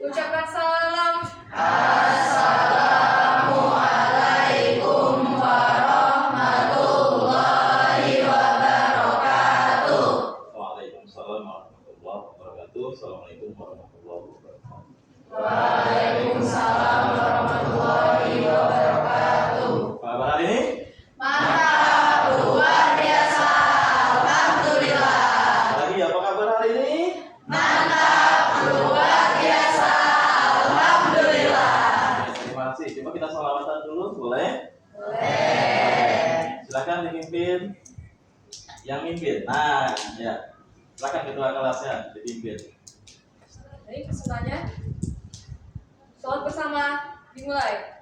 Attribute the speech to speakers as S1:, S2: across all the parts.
S1: Ucapkan salam.
S2: Assalamualaikum warahmatullahi wabarakatuh.
S3: Waalaikumsalam warahmatullahi wabarakatuh. Assalamualaikum warahmatullahi wabarakatuh.
S2: Waalaikumsalam warahmatullahi wabarakatuh.
S3: Apa kabar hari ini?
S2: Mantap, luar biasa. Alhamdulillah.
S3: Lagi apa kabar hari ini?
S2: Mantap, luar biasa. Alhamdulillah.
S3: Terima kasih. Coba kita salawatan dulu, boleh?
S2: Boleh.
S3: Silakan dipimpin. Yang mimpin. Nah, ya. Silakan ketua kelasnya dipimpin.
S1: Baik, kesemuanya. Sholat bersama dimulai.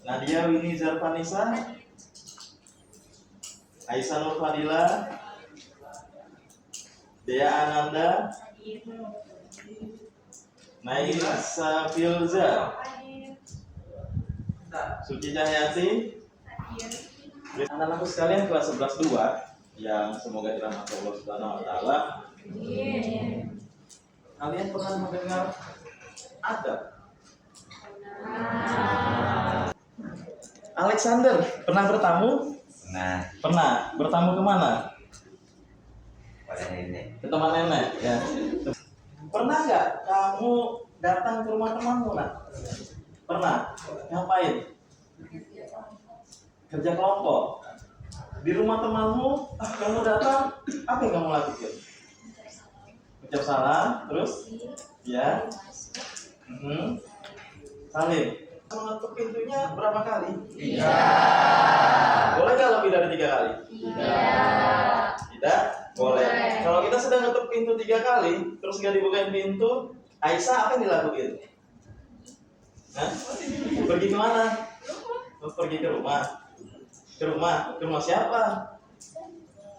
S3: Nadia Winnie Zarvanisa, Aisyah Nur Fadila, Dea Ananda, Naisa Filza, Suci Cahyati. Anak-anakku sekalian kelas 11 2 yang semoga dirahmati Allah Subhanahu wa taala. Kalian pernah mendengar adab? Alexander pernah bertamu?
S4: Nah,
S3: Pernah. Bertamu kemana?
S4: pada ini
S3: Ke tempat nenek. Ya. Pernah nggak kamu datang ke rumah temanmu, nak? Pernah. Ngapain? Kerja kelompok. Di rumah temanmu, kamu datang, apa yang kamu lakukan? Ucap salam, terus? Ya. Salim. Mengetuk pintunya berapa kali? 3. Boleh nggak lebih dari 3 kali? Tidak? Boleh. Kalau kita sedang ngetuk pintu 3 kali, terus nggak dibukain pintu, Aisyah apa yang dilakukan? Hah? Pergi kemana? Pergi ke rumah. Ke rumah? Ke rumah siapa?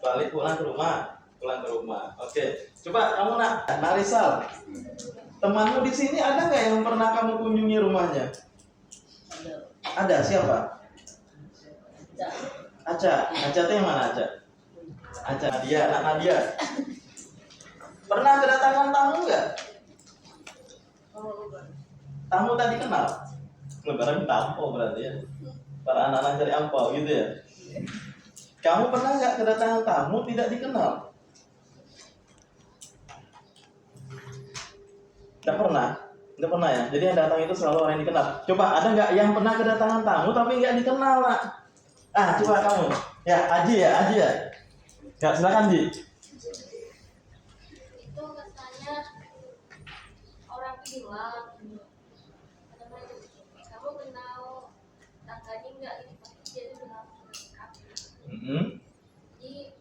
S3: Balik pulang ke rumah. Pulang ke rumah. Oke. Coba kamu nak, Narisal. Temanmu di sini ada nggak yang pernah kamu kunjungi rumahnya? Ada. Siapa? Aca. Aca itu yang mana Aca? Aca Nadia, anak Nadia. Pernah kedatangan tamu nggak? Tamu tadi kenal? Lebaran tampol berarti ya. Para anak-anak cari ampau gitu ya. Kamu pernah nggak kedatangan tamu tidak dikenal? Tidak pernah. Tidak pernah ya. Jadi yang datang itu selalu orang yang dikenal. Coba ada nggak yang pernah kedatangan tamu tapi nggak dikenal, nak? Coba kamu. Ya, Aji ya. Ya, silakan Ji.
S5: Itu katanya orang bilang kamu kenal tangganya enggak ini pasti dia bilang jadi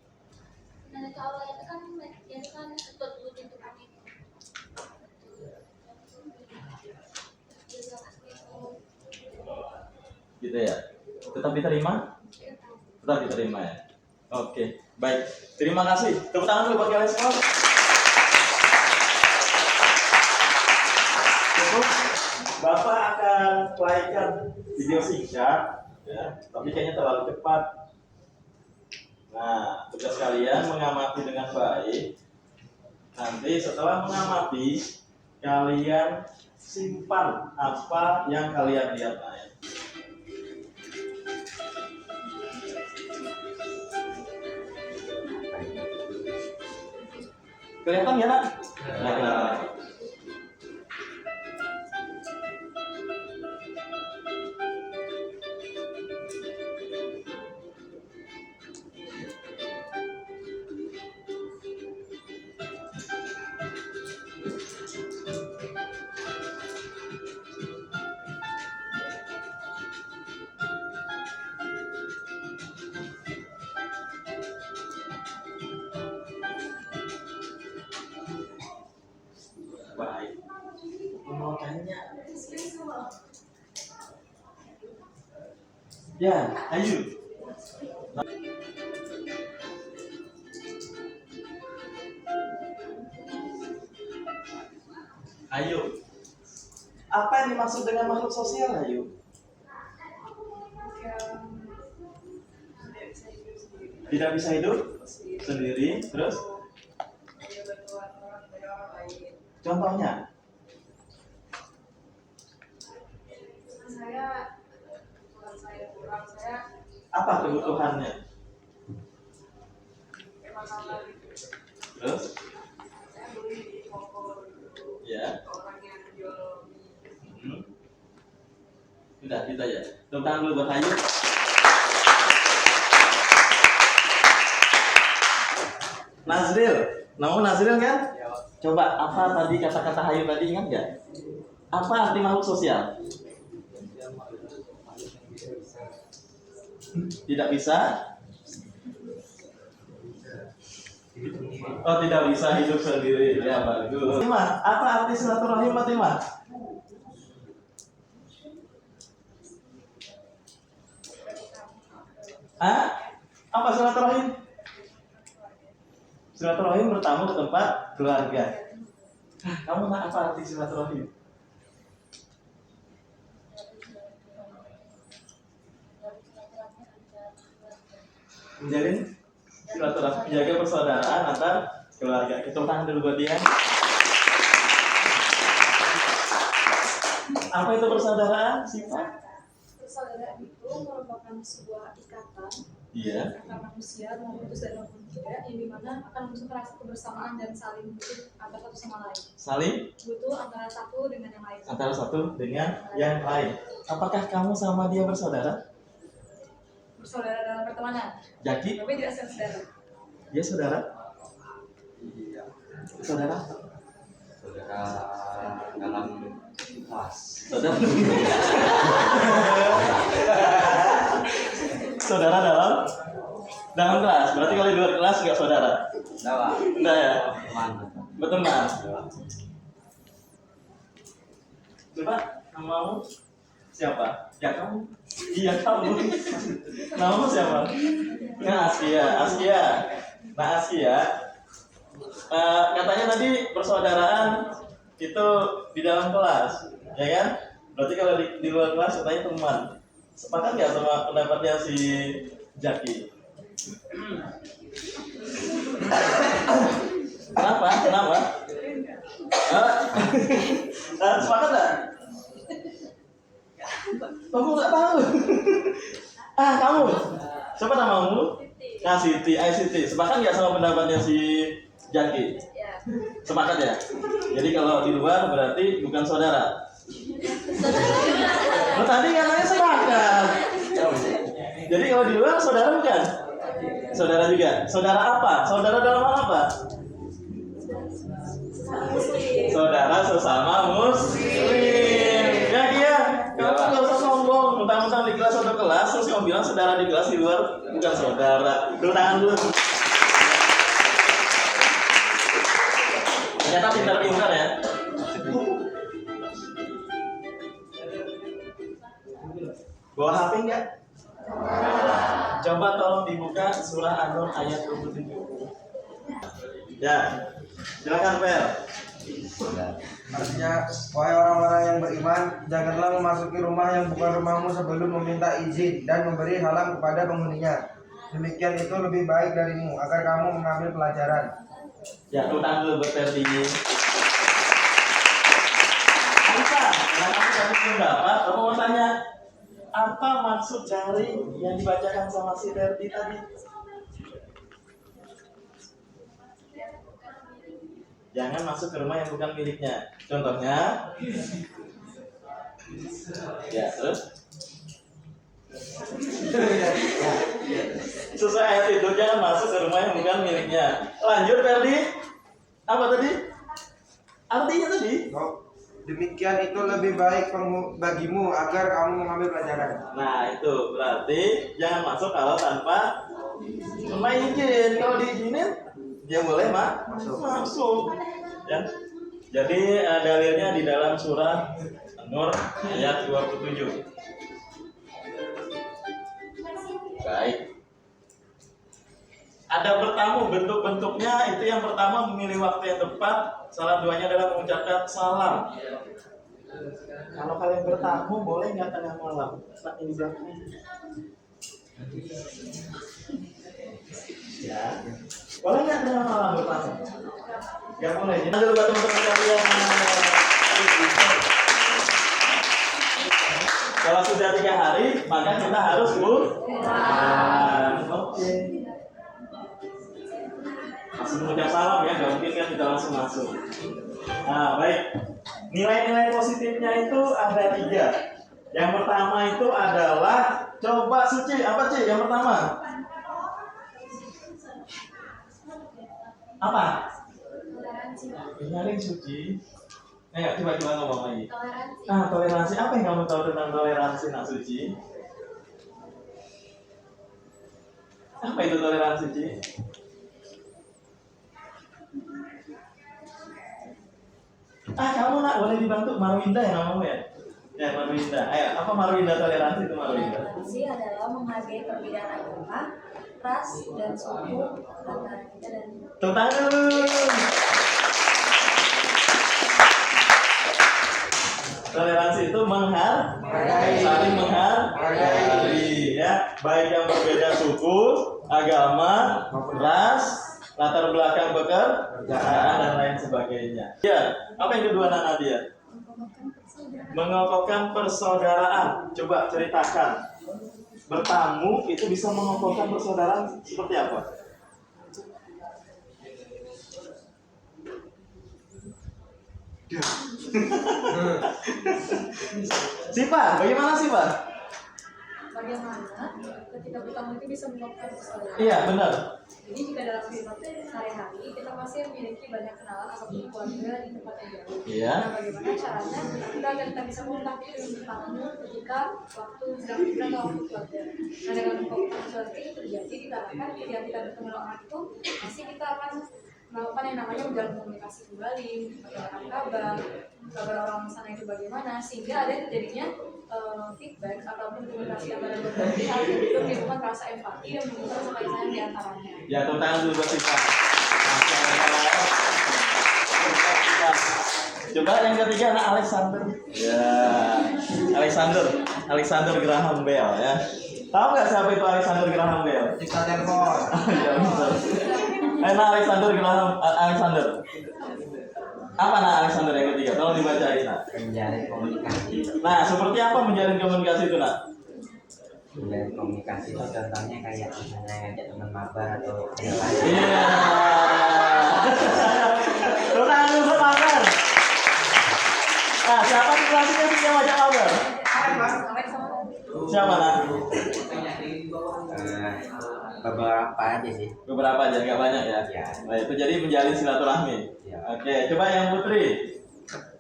S5: nenek Allah itu kan dia kan ketua dulu pintu kami dia bilang
S3: Gitu ya. Tetap diterima? Tetap diterima ya. Oke, baik. Terima kasih. Tepuk tangan dulu bagi kalian semua. Cukup. Bapak akan playkan video singkat, ya. Tapi kayaknya terlalu cepat. Nah, tugas kalian mengamati dengan baik. Nanti setelah mengamati, kalian simpan apa yang kalian lihat. Kelihatan ya, nak? Nah, kelihatan. Ya, ayo. Ayo. Apa yang dimaksud dengan makhluk sosial, ayo? Tidak bisa hidup sendiri, terus contohnya? Apa kebutuhannya? Terus? Ya. Udah kita ya. Tepuk tangan dulu buat Hayu. Nazril, nama Nazril kan? Coba apa tadi kata-kata Hayu tadi, ingat nggak? Apa arti makhluk sosial? Tidak bisa. Oh, tidak bisa hidup sendiri. Ya, bagus. Fatimah, apa arti silaturahim, Fatimah? Hah? Apa silaturahim? Silaturahim bertamu ke tempat keluarga. Kamu tahu apa arti silaturahim? Menjalin silaturahmi, menjaga persaudaraan antar keluarga. Kita tangan dulu buat dia. Apa itu persaudaraan, sifat?
S1: Persaudaraan itu merupakan sebuah ikatan
S3: Iya.
S1: antara manusia mengutus dan manusia yang dimana akan muncul rasa kebersamaan dan saling butuh antara satu sama lain.
S3: Saling
S1: Butuh antara satu dengan yang lain.
S3: antara satu dengan yang lain. Apakah kamu sama dia bersaudara?
S1: Bersaudara dalam pertemanan,
S3: Jaki,
S1: tapi tidak saudara.
S3: dia saudara?
S4: Iya.
S3: Saudara?
S4: Saudara dalam kelas.
S3: Saudara. Saudara dalam kelas. Berarti kalau di luar kelas nggak saudara?
S4: Dawa.
S3: Enggak ya?
S4: Teman.
S3: Berteman. Coba namamu siapa? Ya kamu. Iya kamu. Namamu siapa? Nah, Askia. Nah, Askia. Katanya tadi persaudaraan itu di dalam kelas, ya kan? Berarti kalau di luar kelas katanya teman. Sepakat nggak sama pendapatnya si Jaki? Kenapa? Sepakat nggak? Kamu nggak tahu? Kamu? Siapa namamu? Nah, Siti. Siti. Sepakat nggak sama pendapatnya si Jaki?
S1: Ya.
S3: Sepakat ya? Jadi kalau di luar berarti bukan saudara. Lo tadi katanya sepakat. Jadi kalau di luar saudara bukan? Saudara juga. Saudara apa? Saudara dalam hal apa? Saudara sesama muslim. Ya iya. Kamu nggak usah sombong. Mentang-mentang di kelas satu kelas terus kamu bilang saudara di kelas di luar bukan saudara. Tepuk tangan dulu. Ternyata pintar-pintar ya. Bawa HP enggak? Coba tolong dibuka surah An-Nur ayat 27. Ya, silakan Fer.
S6: Artinya, wahai orang-orang yang beriman, janganlah memasuki rumah yang bukan rumahmu sebelum meminta izin dan memberi salam kepada penghuninya. Demikian itu lebih baik darimu agar kamu mengambil pelajaran.
S3: Ya, utang dulu buat Ferdi. Bisa, karena kamu tadi belum dapat, kamu mau tanya apa maksud dari yang dibacakan sama si Ferdi tadi? Jangan masuk ke rumah yang bukan miliknya. Contohnya, ya terus sesuai ayat itu jangan masuk ke rumah yang bukan miliknya. Lanjut Ferdi, apa tadi? Artinya tadi?
S6: Demikian itu lebih baik bagimu agar kamu mengambil pelajaran.
S3: Nah itu berarti jangan masuk kalau tanpa izin. Kalau diizinin dia boleh masuk. Ya. Jadi dalilnya di dalam surah An-Nur ayat 27. Baik. Ada bertamu, bentuk-bentuknya itu yang pertama memilih waktu yang tepat, salah duanya adalah mengucapkan salam. Kalau kalian bertamu boleh nggak tengah malam? Nah, ini belakang. Ya, boleh nggak tengah malam bertamu? Nggak boleh. Jangan lupa teman-teman kalian. Kalau sudah 3 hari, maka kita harus Oke. Langsung mengucap salam ya, nggak mungkin kan kita langsung masuk. Nah, baik. Nilai-nilai positifnya itu ada 3. Yang pertama itu adalah coba Suci, apa Ci? Yang pertama apa?
S5: Toleransi.
S3: Nyaring Suci. Ayo coba ngomong lagi.
S5: Toleransi.
S3: Ah, toleransi. Apa yang kamu tahu tentang toleransi, Nak Suci? Apa itu toleransi, Ci? Kamu Nak boleh dibantu Marwinda ya namamu ya? Ya, Marwinda. Ayo, apa Marwinda toleransi itu Marwinda?
S2: Toleransi adalah menghargai perbedaan agama, ras, dan suku antara kita dan
S3: Tepuk tangan dulu. Toleransi itu
S6: Menghargai.
S3: saling menghargai, ya, baik yang berbeda suku, agama, ras, latar belakang pekerjaan dan lain sebagainya. Ya, apa yang kedua Nak Nadia? Mengokohkan persaudaraan. Coba ceritakan. Bertamu itu bisa mengokohkan persaudaraan seperti apa? Sipa, bagaimana Sipa?
S1: Bagaimana ketika bertamu itu bisa mengokohkan persaudaraan?
S3: Iya, benar.
S1: Jadi jika dalam kehidupan sehari-hari kita masih memiliki banyak kenalan ataupun keluarga di tempat yang jauh.
S3: Iya.
S1: Nah, bagaimana caranya kita agar kita bisa kontak dengan bertamu ketika waktu sedang liburan atau waktu keluarga. Nah, dengan mengokohkan sesuatu itu terjadi dikarenakan ketika kita bertemu dengan orang itu pasti kita akan melakukan yang namanya menjalin komunikasi kembali, bagaimana kabar orang di sana itu bagaimana, sehingga ada terjadinya feedback ataupun komunikasi antara kedua pihak yang itu menimbulkan rasa empati dan menimbulkan rasa kasih sayang di antaranya.
S3: Ya, tepuk tangan dulu buat Sipa. Coba yang ketiga anak Alexander. Ya, Alexander Graham Bell ya. Tahu nggak siapa itu Alexander Graham Bell?
S6: Kita telepon.
S3: Ya, betul. Alexander Graham Alexander. Apa Nak Alexander yang ketiga? Tolong dibacain Nak.
S4: Menjalin komunikasi.
S3: Nah, seperti apa menjalin komunikasi itu Nak?
S4: Menjalin komunikasi itu contohnya kayak misalnya ngajak teman mabar atau yang lain.
S3: Iya. Tepuk tangan dulu buat mabar. Nah, siapa di kelas ini yang ngajak mabar? Siapa Nak?
S4: Beberapa aja sih.
S3: Beberapa aja, nggak banyak ya.
S4: Ya.
S3: Nah, itu jadi menjalin silaturahmi.
S4: Ya.
S3: Oke, coba yang Putri.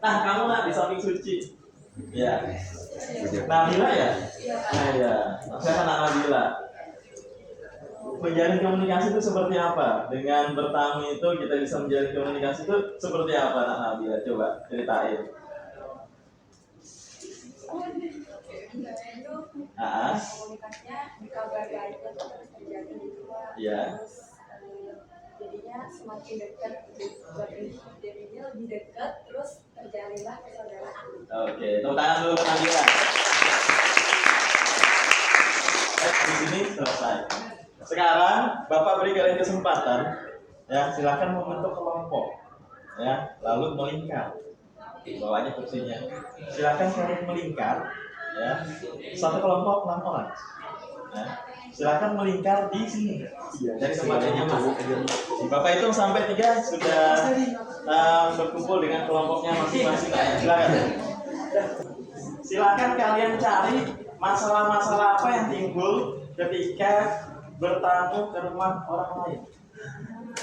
S3: Nah, kamu Nak di samping Suci. Ya. Nabila ya? Iya. Saya Nak Nabila. Menjalin komunikasi itu seperti apa? Dengan bertamu itu kita bisa menjalin komunikasi itu seperti apa Nak Nabila? Coba ceritain.
S2: komunikasinya dikabarkan itu terus terjadi gitu Pak.
S3: Iya.
S2: Terus jadinya semakin dekat, jadinya lebih dekat, terus terjalinlah persaudaraan.
S3: Oke, tepuk tangan dulu buat Nabila. Di sini selesai. Sekarang Bapak beri kalian kesempatan, ya silakan membentuk kelompok, ya lalu melingkar. Bawahnya kursinya. Silakan kalian melingkar, ya satu kelompok 6 orang. Ya. Silakan melingkar di sini. Dari tempat yang nyaman. Bapak hitung sampai 3 sudah berkumpul dengan kelompoknya masing-masing. Silakan. Silakan kalian cari masalah-masalah apa yang timbul ketika bertamu ke rumah orang lain.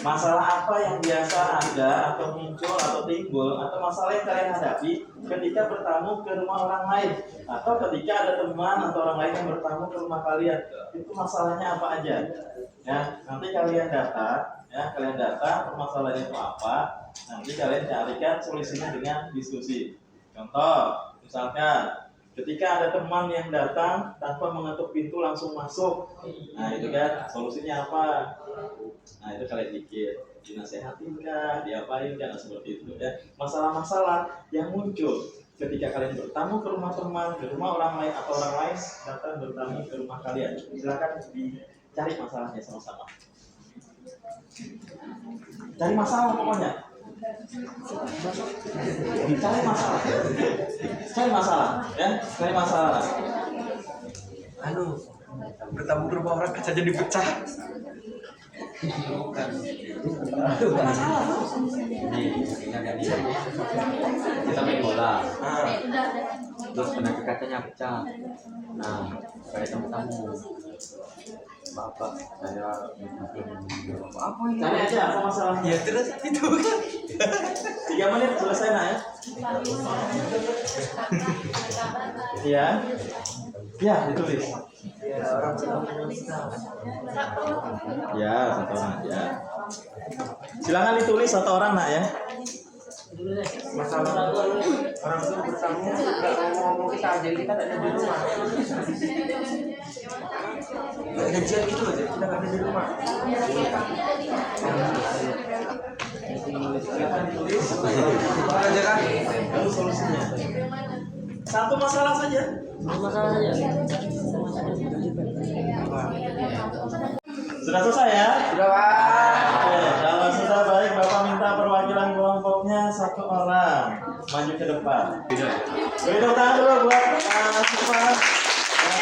S3: Masalah apa yang biasa ada atau muncul atau timbul atau masalah yang kalian hadapi ketika bertamu ke rumah orang lain atau ketika ada teman atau orang lain yang bertamu ke rumah kalian, itu masalahnya apa aja ya, nanti kalian data permasalahannya itu apa, nanti kalian carikan solusinya dengan diskusi. Contoh misalkan Ketika ada teman yang datang tanpa mengetuk pintu langsung masuk, nah itu kan solusinya apa? Nah itu kalian pikir, dinasehatin kah, diapain kan, seperti itu ya. Masalah-masalah yang muncul ketika kalian bertamu ke rumah teman, ke rumah orang lain atau orang lain datang bertamu ke rumah kalian, silakan dicari masalahnya sama-sama. Cari masalah pokoknya. Cari masalah. Cari masalah, ya. Cari masalah.
S6: Bertamu ke rumah orang kaca jadi pecah.
S4: Kita main bola. Terus penagi kacanya pecah. Nah, kayak tamu-tamu. Bapak, saya apa ini?
S3: Cari aja apa masalahnya.
S6: Ya terus itu kan.
S3: 3 menit selesai nak ya. Iya. Ya, ditulis. Ya, 1 orang aja. Silakan ditulis 1 orang nak ya.
S6: Masalah orang itu bertamu nggak ngomong kita aja, kita ada di rumah. Gajian gitu aja, kita nggak ada di rumah. Aja kan?
S3: Lalu solusinya. 1 masalah saja. Sudah selesai ya?
S6: Sudah, Pak.
S3: Oke, kalau sudah baik, Bapak minta perwakilan kelompoknya 1 orang maju ke depan. Beri tepuk tangan dulu buat Siva dan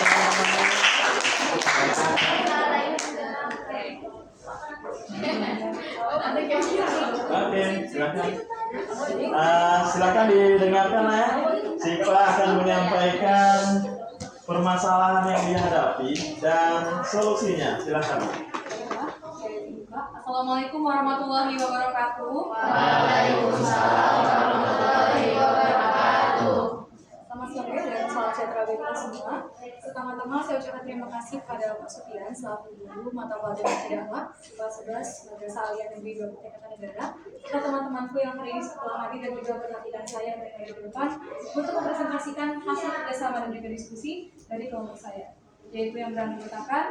S3: teman-teman. Oke, silakan. Silakan didengarkan ya. Siva akan menyampaikan permasalahan yang dihadapi dan solusinya. Silakan.
S1: Assalamualaikum warahmatullahi wabarakatuh.
S5: Waalaikumsalam warahmatullahi wabarakatuh.
S1: Selamat sore dan salam sejahtera bagi kita semua. Pertama-tama saya ucapkan terima kasih kepada Pak Sufian selaku guru mata pelajaran dakwah kelas 11 Madrasah Aliyah Negeri 2 Kertanegara, serta teman-temanku yang hari ini setelah hadir dan juga perhatian saya dari depan untuk mempresentasikan hasil kerjasama dan juga diskusi dari kelompok saya, yaitu yang beranggotkan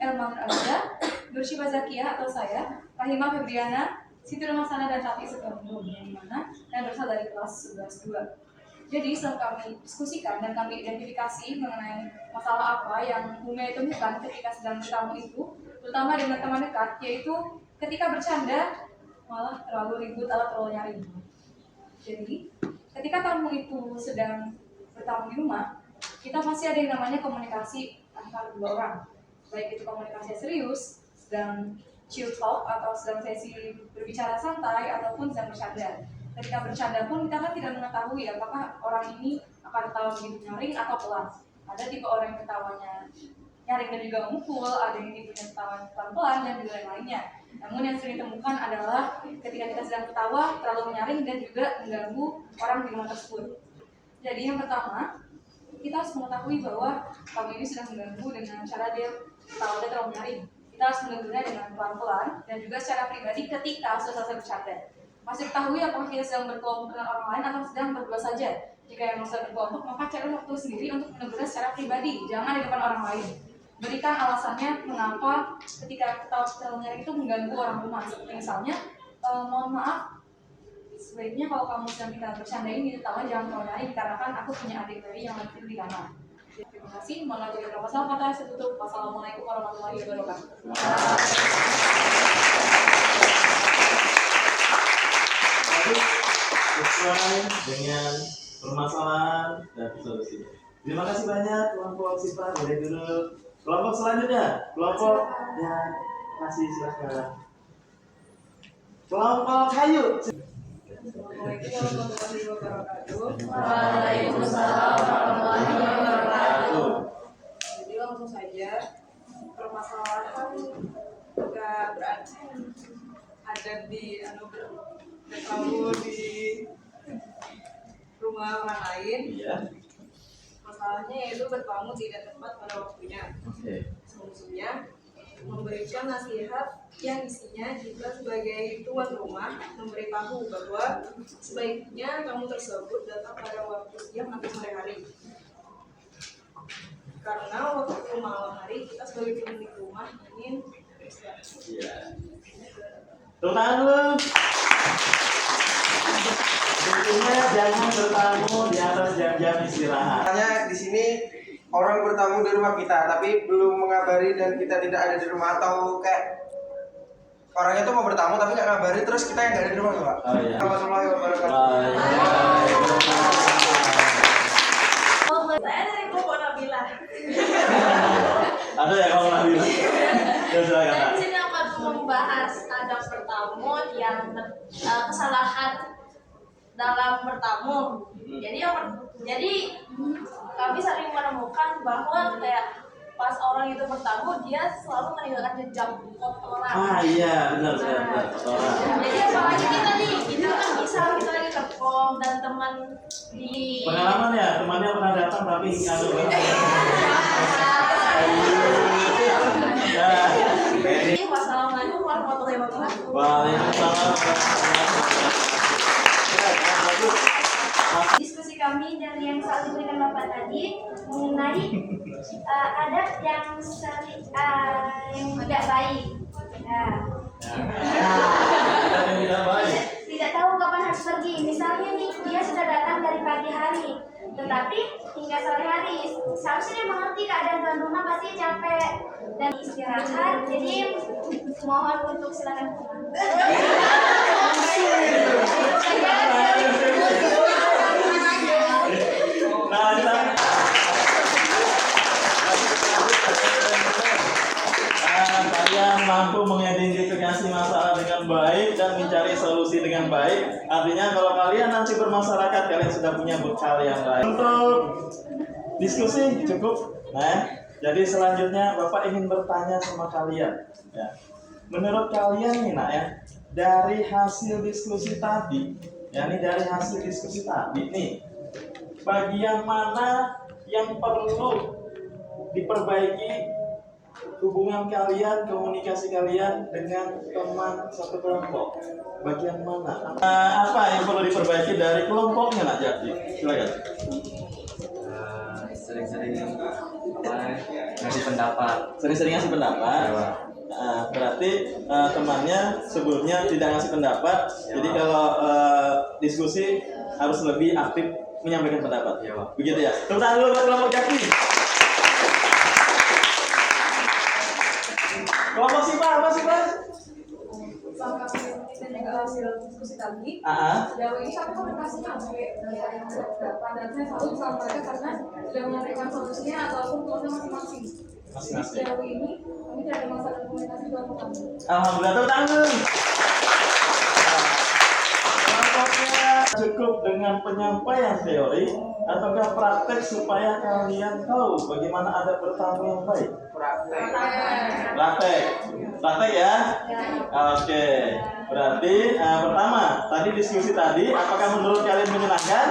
S1: Elman Alida, Nursyifa Zakiah atau saya, Rahimah Febriana, Siti Rumasana dan Tati Sukabumi yang dimana dan berasal dari kelas 11-2. Jadi setelah kami diskusikan dan kami identifikasi mengenai masalah apa yang Bumi temukan ketika sedang bertamu itu, terutama dengan teman dekat, yaitu ketika bercanda malah terlalu ribut atau terlalu nyaring. Jadi ketika tamu itu sedang bertamu di rumah, kita pasti ada yang namanya komunikasi antara 2 orang, baik itu komunikasi serius, sedang chill talk atau sedang sesi berbicara santai ataupun sedang bercanda. Ketika bercanda pun kita kan tidak mengetahui apakah orang ini akan ketawa begitu nyaring atau pelan. Ada tipe orang yang ketawanya nyaring dan juga memukul, ada yang tipe ketawa pelan-pelan dan juga yang lainnya. Namun yang sering ditemukan adalah ketika kita sedang ketawa terlalu menyaring dan juga mengganggu orang di rumah tersebut. Jadi yang pertama, kita harus mengetahui bahwa kamu ini sedang mengganggu dengan cara dia ketawa terlalu nyaring. Kita harus mengganggunya dengan pelan-pelan dan juga secara pribadi ketika sudah selesai bercanda. Masih ketahui apakah kita sedang berkelompok dengan orang lain atau sedang berdua saja. Jika yang sedang berkelompok, maka cari waktu sendiri untuk menegurnya secara pribadi, jangan di depan orang lain. Berikan alasannya mengapa ketika ketawa terlalu nyaring itu mengganggu orang rumah. Seperti misalnya, mohon maaf, sebaiknya kalau kamu sedang kita bercanda ini ketawa jangan terlalu nyaring karena kan aku punya adik bayi yang lagi tidur di kamar. Terima kasih. Mohon maaf jika ada masalah kata saya tutup. Wassalamualaikum warahmatullahi wabarakatuh.
S3: Sesuai dengan permasalahan dan solusinya. Terima kasih banyak kelompok Siva. Boleh dulu kelompok selanjutnya, kelompok yang masih silakan. Kelompok kayu.
S1: Assalamualaikum warahmatullahi wabarakatuh.
S5: Waalaikumsalam warahmatullahi wabarakatuh.
S1: Jadi langsung saja, permasalahan nggak berarti ada di bertamu di rumah orang lain.
S3: Iya.
S1: Masalahnya yaitu bertamu tidak tepat pada waktunya.
S3: Oke.
S1: Solusinya memberikan nasihat yang isinya jika sebagai tuan rumah memberitahu bahwa sebaiknya tamu tersebut datang pada waktu siang atau sore hari. Karena waktu malam hari kita sebagai pemilik rumah ingin beristirahat.
S3: Iya. Tepuk tangan dulu. Intinya jangan bertamu di atas jam-jam istirahat.
S6: Hanya di sini orang bertamu di rumah kita, tapi belum mengabari dan kita tidak ada di rumah, atau kayak orangnya tuh mau bertamu tapi nggak ngabari, terus kita yang nggak ada di rumah, Pak.
S3: Oh iya.
S6: Warahmatullahi wabarakatuh.
S2: Saya dari kelompok Nabila.
S3: Ada ya kalau nggak bilang? Ya silakan.
S2: Saya
S3: Kak.
S2: di sini akan membahas adab bertamu yang kesalahan dalam bertamu. Jadi kami sering menemukan bahwa kayak pas orang itu bertamu dia selalu meninggalkan jejak kotoran.
S3: Ah iya benar.
S2: Jadi apalagi kita kan bisa kita lagi telepon dan teman di
S3: Pengalaman ya, temannya pernah datang tapi anu ya.
S2: Jadi wassalamualaikum warahmatullahi wabarakatuh.
S3: Waalaikumsalam.
S7: Diskusi kami dari yang saat diberikan Bapak tadi mengenai adab yang tidak baik.
S3: Tidak baik.
S7: Tidak tahu kapan harus pergi. Misalnya nih, dia sudah datang dari pagi hari, tetapi hingga sore hari. Seharusnya dia mengerti keadaan tuan rumah pasti capek dan istirahat. Jadi mohon untuk silakan pulang.
S3: Nah, kalian mampu mengidentifikasi masalah dengan baik dan mencari solusi dengan baik. Artinya kalau kalian nanti bermasyarakat, kalian sudah punya bekal yang baik. Untuk diskusi cukup. Nah, jadi selanjutnya Bapak ingin bertanya sama kalian. Ya. Menurut kalian nih, nak ya, dari hasil diskusi tadi, nih, bagian mana yang perlu diperbaiki hubungan kalian, komunikasi kalian dengan teman satu kelompok? Bagian mana? Apa yang perlu diperbaiki dari kelompoknya, Nak Jati? Silakan.
S4: Sering-sering ngasih pendapat.
S3: Sering-sering ngasih pendapat. Berarti temannya sebelumnya tidak ngasih pendapat. Jadi kalau diskusi harus lebih aktif menyampaikan pendapat. Begitu ya. Tepuk tangan dulu buat kelompok Jaki. Kelompok Sipa apa sih, Pak?
S1: Sama kita juga hasil diskusi tadi. Sejauh ini kami komunikasi sampai dari yang berapa, dan saya selalu bersama mereka karena sudah menyampaikan solusinya ataupun keluarnya masing-masing. Sejauh ini kami tidak ada masalah komunikasi dengan kami.
S3: Alhamdulillah, tepuk tangan. Kelompoknya cukup dengan penyampaian teori ataukah praktek supaya kalian tahu bagaimana ada bertamu yang baik? Praktek ya? Oke. Berarti pertama, tadi diskusi tadi, apakah menurut kalian menyenangkan?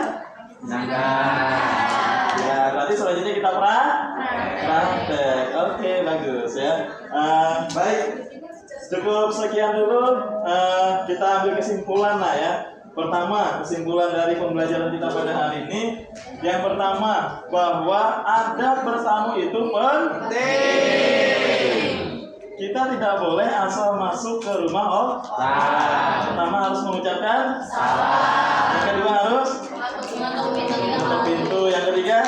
S3: Ya, berarti selanjutnya kita praktek. Oke, bagus ya. Baik, cukup sekian dulu. Kita ambil kesimpulan lah ya. Pertama, kesimpulan dari pembelajaran kita pada hari ini, yang pertama bahwa adab bertamu itu penting. Kita tidak boleh asal masuk ke rumah orang. Pertama harus mengucapkan salam. Yang kedua harus tutup pintu. Yang ketiga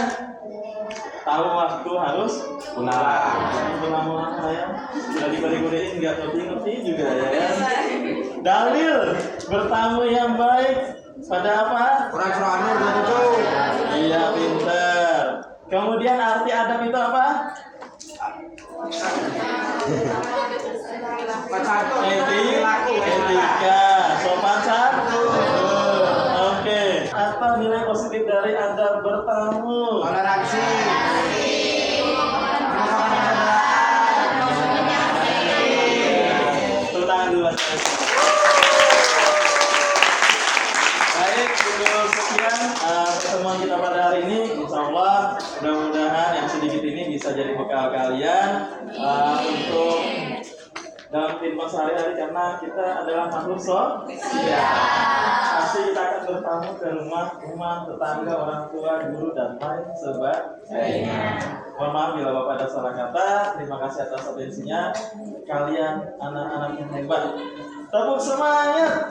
S3: tahu waktu harus pulang. Pulang saya sudah diberi-beriin nggak ngerti juga ya. Dalil bertamu yang baik pada apa?
S6: Quran surah An-Nur 27.
S3: Iya, pinter. Kemudian arti adab itu apa? Etika, sopan santun. Oke. Apa nilai positif dari adab bertamu?
S6: Toleransi.
S3: Tepuk tangan dulu. Baik, cukup sekian pertemuan kita pada hari ini. Insya Allah mudah-mudahan yang sedikit ini bisa jadi bekal kalian untuk dalam kehidupan sehari-hari, karena kita adalah makhluk sosial. Pasti kita akan bertamu ke rumah, tetangga, orang tua, guru, dan lain sebagainya. Mohon maaf bila Bapak ada salah kata. Terima kasih atas atensinya. Kalian anak-anak yang hebat. Tepuk semangat.